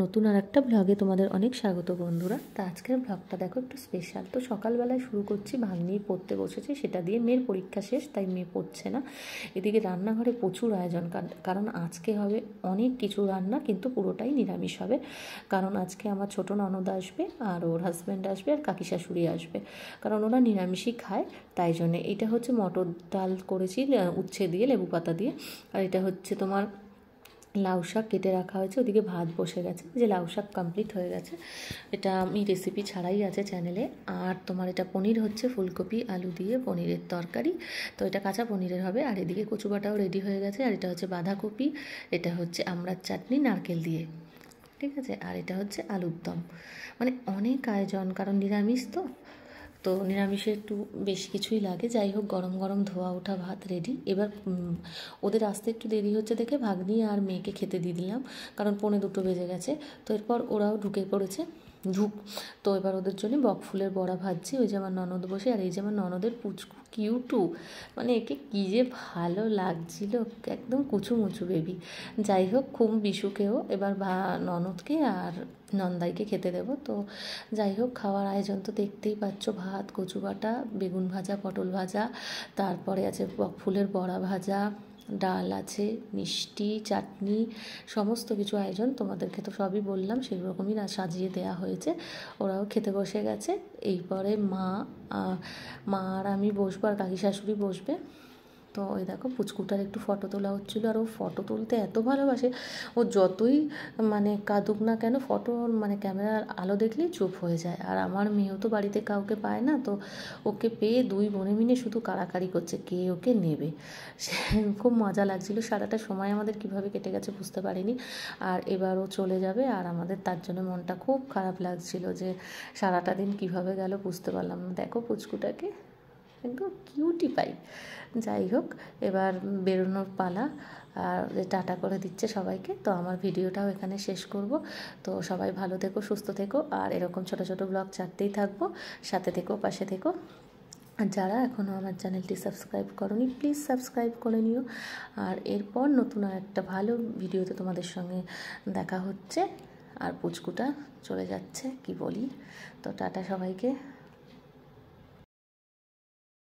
নতুন আর একটা ব্লগে তোমাদের অনেক স্বাগত বন্ধুরা। তো আজকের ব্লগটা দেখো একটু স্পেশাল। তো সকালবেলায় শুরু করছি, ভাগ্নি পড়তে বসেছে, সেটা দিয়ে মেয়ের পরীক্ষা শেষ, তাই মেয়ে পড়ছে না। এদিকে রান্নাঘরে প্রচুর আয়োজন, কারণ আজকে হবে অনেক কিছু রান্না, কিন্তু পুরোটাই নিরামিষ হবে। কারণ আজকে আমার ছোট ননদ আসবে, আর ওর হাজব্যান্ড আসবে, আর কাকি শাশুড়ি আসবে, কারণ ওরা নিরামিষই খায়। তাই জন্যে এটা হচ্ছে মটর ডাল করেছি উচ্ছে দিয়ে, লেবু পাতা দিয়ে। আর এটা হচ্ছে তোমার লাউ শাক কেটে রাখা হয়েছে, ওদিকে ভাত বসে গেছে, যে লাউ শাক কমপ্লিট হয়ে গেছে। এটা আমি রেসিপি ছাড়াই আছে চ্যানেলে। আর তোমার এটা পনির হচ্ছে, ফুলকপি আলু দিয়ে পনিরের তরকারি। তো এটা কাঁচা পনিরের হবে। আর এদিকে কচু বাটাও রেডি হয়ে গেছে। আর এটা হচ্ছে বাঁধাকপি, এটা হচ্ছে আমড়ার চাটনি নারকেল দিয়ে, ঠিক আছে। আর এটা হচ্ছে আলুর দম। মানে অনেক আয়োজন, কারণ নিরামিষ তো নিরামিষে একটু বেশি কিছুই লাগে। যাই হোক, গরম গরম ধোয়া ওঠা ভাত রেডি। এবার ওদের আসতে একটু দেরি হচ্ছে দেখে ভাগ্নি আর মেয়েকে খেতে দিয়ে দিলাম, কারণ 1:45 বেজে গেছে। তো এরপর ওরাও ঢুকে পড়েছে। তো এবার ওদের জন্য বকফুলের বড়া ভাজছি। ওই যে আমার ননদ বসে, আর এই যে আমার ননদের পুচকু কিউটু, মানে একে কী যে ভালো লাগছিল, একদম কুচুমুচু বেবি। যাই হোক, খুব বিশুকেও এবার ননদকে আর নন্দাইকে খেতে দেবো। তো যাই হোক, খাওয়ার আয়োজন তো দেখতেই পাচ্ছ, ভাত, কচু বাটা, বেগুন ভাজা, পটল ভাজা, তারপরে আছে বকফুলের বড়া ভাজা, ডাল আছে, মিষ্টি, চাটনি, সমস্ত কিছু আয়োজন। তোমাদেরকে তো সবই বললাম, সেই রকমই সাজিয়ে দেওয়া হয়েছে। ওরাও খেতে বসে গেছে। এরপরে মা আর আমি বসবো, আর কাকি শাশুড়ি বসবে। তো ওই দেখো, পুচকুটার একটু ফটো তোলা হচ্ছিলো। আর ও ফটো তুলতে এত ভালোবাসে, ও যতই মানে কাঁদুক না কেন, ফটো মানে ক্যামেরার আলো দেখলেই চুপ হয়ে যায়। আর আমার মেয়েও তো বাড়িতে কাউকে পায় না, তো ওকে পেয়ে দুই বোনে মিলে শুধু কাড়াকাড়ি করছে কে ওকে নেবে। সে খুব মজা লাগছিল। সারাটা সময় আমাদের কিভাবে কেটে গেছে বুঝতে পারিনি। আর এবার ও চলে যাবে, আর আমাদের তার জন্য মনটা খুব খারাপ লাগছিল, যে সারাটা দিন কিভাবে গেল বুঝতে পারলাম না। দেখো পুচকুটাকে, একদম কিউটি পাই। যাই হোক, এবার বেরোনোর পালা। আর টাটা করে দিচ্ছে সবাইকে। তো আমার ভিডিওটাও এখানে শেষ করব। তো সবাই ভালো থেকো, সুস্থ থেকো, আর এরকম ছোটো ছোটো ব্লগ ছাড়তেই থাকবো। সাথে থেকো, পাশে থেকো। আর যারা এখনও আমার চ্যানেলটি সাবস্ক্রাইব করোনি, প্লিজ সাবস্ক্রাইব করে নিও। আর এরপর নতুন আর একটা ভালো ভিডিওতে তোমাদের সঙ্গে দেখা হচ্ছে। আর পুচকুটা চলে যাচ্ছে, কি বলি। তো টাটা সবাইকে।